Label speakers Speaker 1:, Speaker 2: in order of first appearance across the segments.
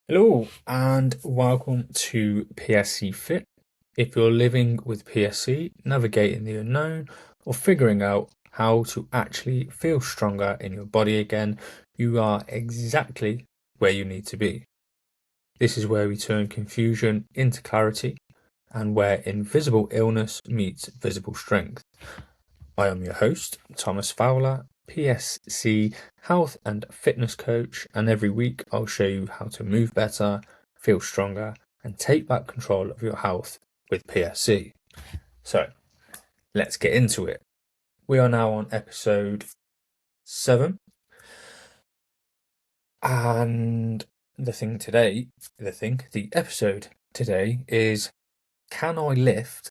Speaker 1: Hello and welcome to PSCFIT. If you're living with PSC, navigating the unknown, or figuring out how to actually feel stronger in your body again, you are exactly where you need to be. This is where we turn confusion into clarity and where invisible illness meets visible strength. I am your host, Thomas Fowler, PSC health and fitness coach, and every week I'll show you how to move better, feel stronger, and take back control of your health with PSC. So, let's get into it. We are now on episode 7, and the episode today is, can I lift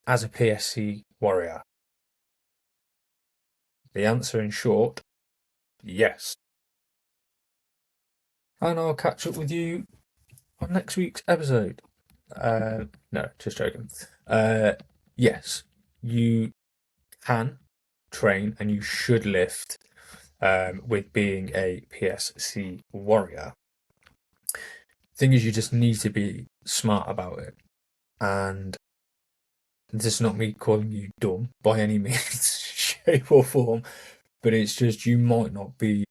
Speaker 1: as a PSC warrior? The answer in short, yes. And I'll catch up with you on next week's episode. No, just joking. Yes, you can train and you should lift with being a PSC warrior. Thing is, you just need to be smart about it. And this is not me calling you dumb by any means, shape or form, but it's just you might not be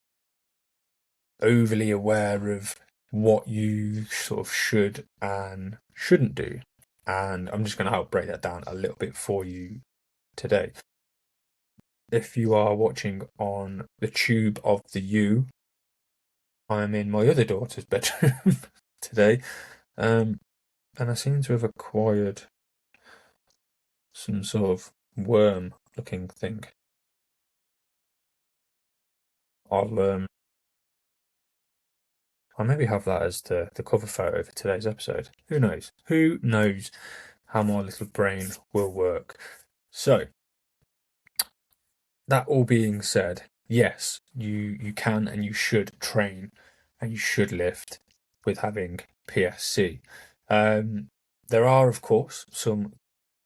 Speaker 1: overly aware of what you sort of should and shouldn't do. And I'm just going to help break that down a little bit for you today. If you are watching on the tube of the U, I am in my other daughter's bedroom today, and I seem to have acquired some sort of worm-looking thing. I'll maybe have that as the cover photo for today's episode. Who knows? Who knows how my little brain will work? So, that all being said, yes, you can and you should train and you should lift with having PSC. There are, of course, some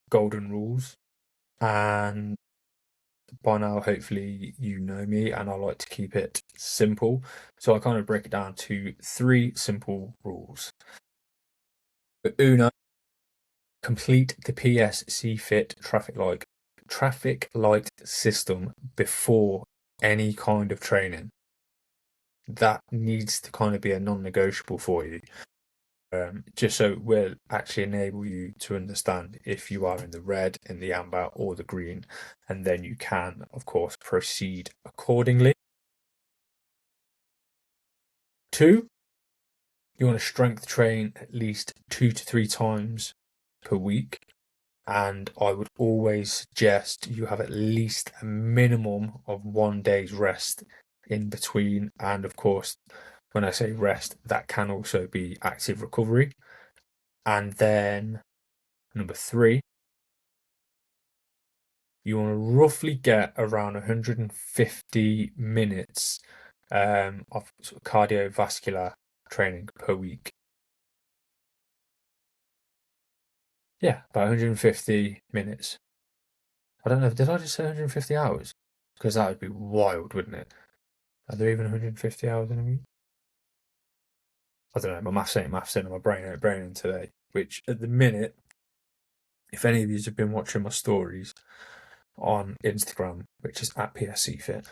Speaker 1: golden rules, and by now, hopefully, you know me, and I like to keep it simple. So I kind of break it down to 3 simple rules. Uno, complete the PSCFIT traffic light system before any kind of training. That needs to kind of be a non-negotiable for you. Just so it will actually enable you to understand if you are in the red, in the amber, or the green, and then you can, of course, proceed accordingly. 2, you want to strength train at least 2 to 3 times per week, and I would always suggest you have at least a minimum of 1 day's rest in between, and of course, when I say rest, that can also be active recovery. And then number 3, you want to roughly get around 150 minutes of sort of cardiovascular training per week. Yeah, about 150 minutes. I don't know, did I just say 150 hours? Because that would be wild, wouldn't it? Are there even 150 hours in a week? I don't know, my maths ain't maths in, my brain ain't braining today. Which, at the minute, if any of you have been watching my stories on Instagram, which is at PSCFIT,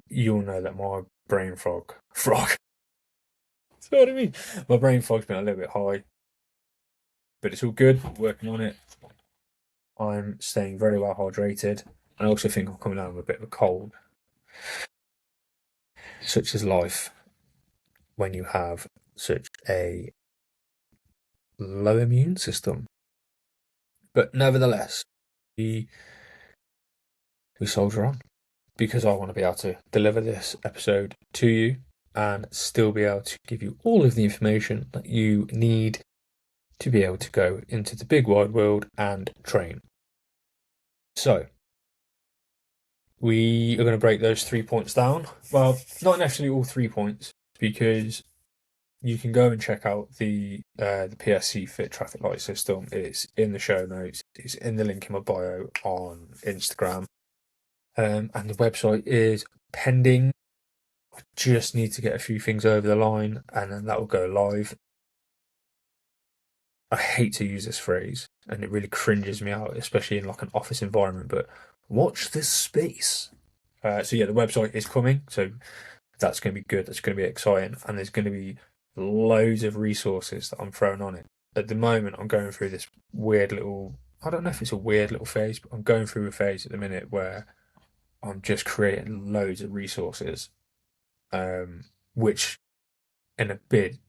Speaker 1: you'll know that my brain frog. That's what I mean. My brain fog's been a little bit high, but it's all good. Working on it. I'm staying very well hydrated. I also think I'm coming down with a bit of a cold. Such is life when you have such a low immune system. But nevertheless, we soldier on because I want to be able to deliver this episode to you and still be able to give you all of the information that you need to be able to go into the big wide world and train. So, we are going to break those 3 points down. Well, not necessarily all 3 points, because you can go and check out the PSCFIT traffic light system. It's in the show notes. It's in the link in my bio on Instagram. And the website is pending. I just need to get a few things over the line, and then that will go live. I hate to use this phrase, and it really cringes me out, especially in like an office environment. But watch this space. So yeah, the website is coming, so that's going to be good. That's going to be exciting, and there's going to be loads of resources that I'm throwing on it. At the moment, I'm going through this weird little. I don't know if it's a weird little phase, but I'm going through a phase at the minute where I'm just creating loads of resources, which in a bid,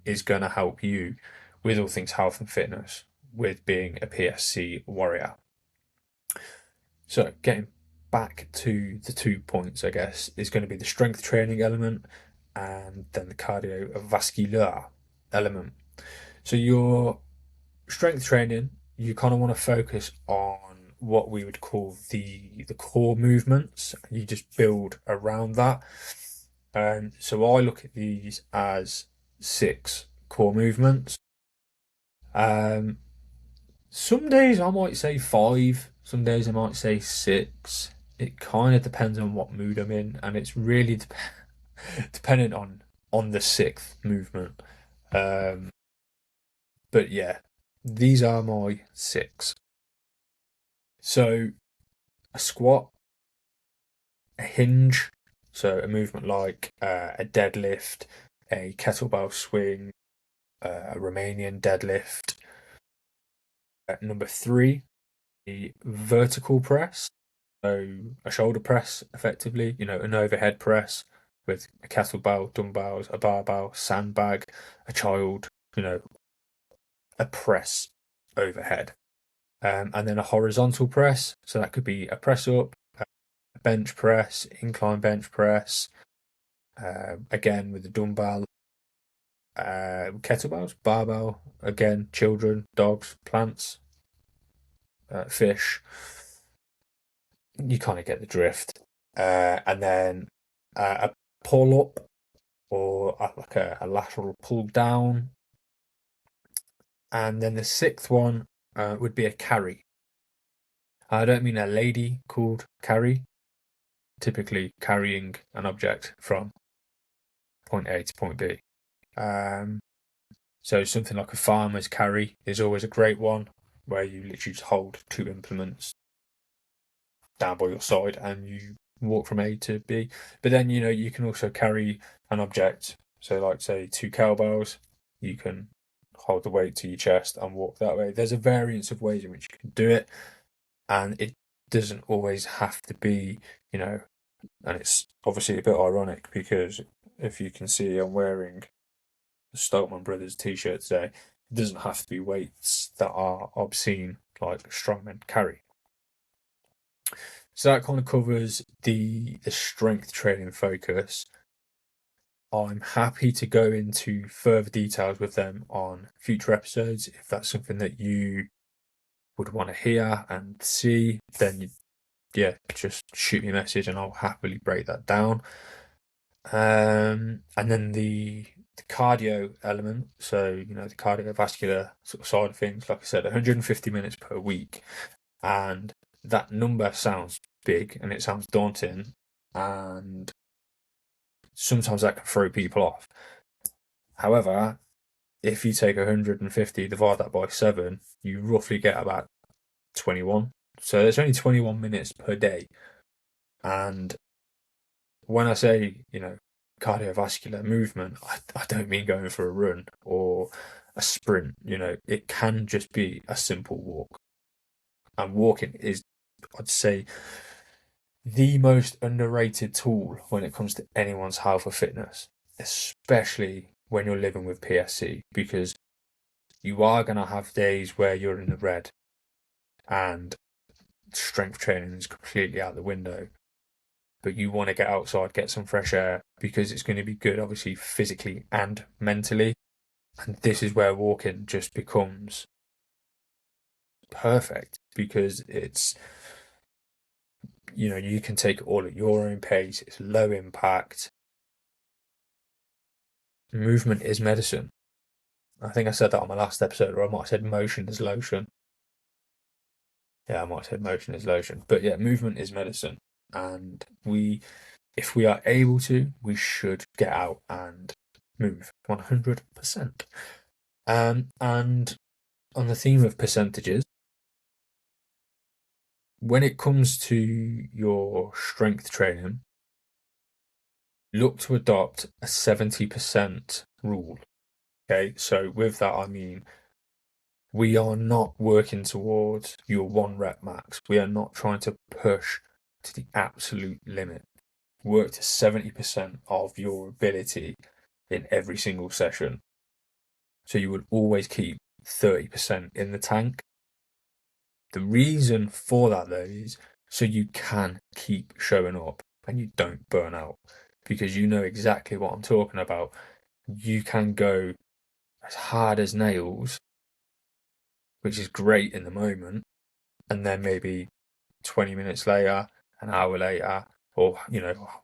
Speaker 1: is going to help you with all things health and fitness, with being a PSC warrior. So getting back to the 2 points, I guess, is going to be the strength training element and then the cardiovascular element. So your strength training, you kind of want to focus on what we would call the core movements. You just build around that. So I look at these as 6 core movements. Some days I might say 5, some days I might say 6. It kind of depends on what mood I'm in, and it's really dependent on the 6th movement. But yeah, these are my 6. So a squat, a hinge, so a movement like a deadlift, a kettlebell swing, a Romanian deadlift. Number 3, a vertical press, so a shoulder press, effectively, an overhead press with a kettlebell, dumbbells, a barbell, sandbag, a child, a press overhead. And then a horizontal press, so that could be a press up, a bench press, incline bench press, again with the dumbbell, kettlebells, barbell, again, children, dogs, plants, fish. You kind of get the drift. And then a pull up or like a lateral pull down. And then the 6th one would be a carry. I don't mean a lady called carry, typically carrying an object from point A to point B. So something like a farmer's carry is always a great one, where you literally just hold 2 implements down by your side and you walk from A to B. But then, you can also carry an object. So like say 2 cowbells, you can hold the weight to your chest and walk that way. There's a variance of ways in which you can do it. And it doesn't always have to be, and it's obviously a bit ironic because if you can see, I'm wearing the Stoltman Brothers t-shirt today. It doesn't have to be weights that are obscene like strongmen carry. So that kind of covers the strength training focus. I'm happy to go into further details with them on future episodes. If that's something that you would want to hear and see, then yeah, just shoot me a message and I'll happily break that down. And then the cardio element, so the cardiovascular sort of side of things, like I said, 150 minutes per week, and that number sounds big and it sounds daunting, and sometimes that can throw people off. However, if you take 150, divide that by 7, you roughly get about 21. So there's only 21 minutes per day. And when I say, cardiovascular movement, I don't mean going for a run or a sprint. It can just be a simple walk. And walking is, I'd say, the most underrated tool when it comes to anyone's health or fitness, especially when you're living with PSC, because you are going to have days where you're in the red and strength training is completely out the window. But you want to get outside, get some fresh air, because it's going to be good, obviously, physically and mentally. And this is where walking just becomes perfect because it's, you can take it all at your own pace, it's low impact. Movement is medicine. I think I said that on my last episode, or I might have said motion is lotion. Yeah, I might have said motion is lotion. But yeah, movement is medicine. And we if we are able to, we should get out and move 100%. And on the theme of percentages, when it comes to your strength training, look to adopt a 70% rule. Okay, so with that, I mean, we are not working towards your 1 rep max. We are not trying to push to the absolute limit. Work to 70% of your ability in every single session. So you would always keep 30% in the tank. The reason for that, though, is so you can keep showing up and you don't burn out, because you know exactly what I'm talking about. You can go as hard as nails, which is great in the moment, and then maybe 20 minutes later, an hour later, or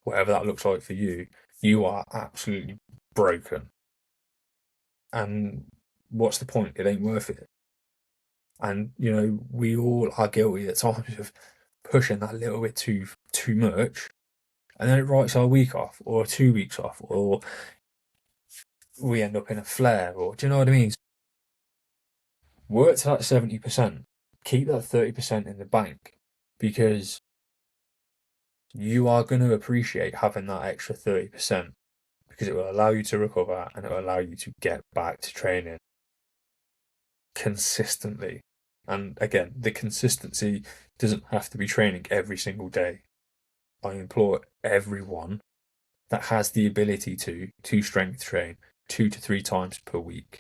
Speaker 1: whatever that looks like for you, you are absolutely broken. And what's the point? It ain't worth it. And we all are guilty at times of pushing that little bit too much, and then it writes our week off, or 2 weeks off, or we end up in a flare, or do you know what I mean? Work to that 70%, keep that 30% in the bank, because you are going to appreciate having that extra 30%, because it will allow you to recover and it will allow you to get back to training consistently. And again, the consistency doesn't have to be training every single day. I implore everyone that has the ability to strength train 2 to 3 times per week.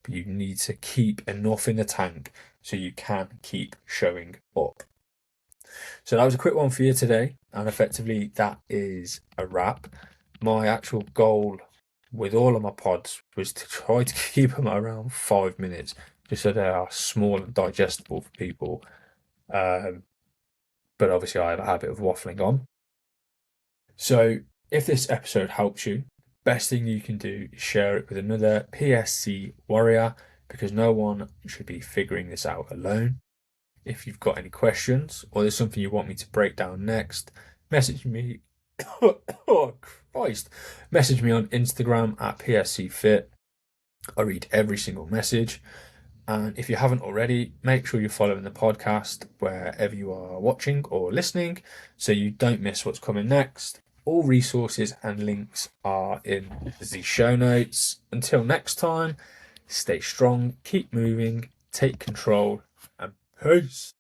Speaker 1: But you need to keep enough in the tank so you can keep showing up. So that was a quick one for you today, and effectively that is a wrap. My actual goal with all of my pods was to try to keep them around 5 minutes, just so they are small and digestible for people. But obviously I have a habit of waffling on. So if this episode helps you, best thing you can do is share it with another PSC warrior, because no one should be figuring this out alone. If you've got any questions or there's something you want me to break down next, message me. Oh, Christ. Message me on Instagram at PSCFIT. I read every single message. And if you haven't already, make sure you're following the podcast wherever you are watching or listening so you don't miss what's coming next. All resources and links are in the show notes. Until next time, stay strong, keep moving, take control, and peace.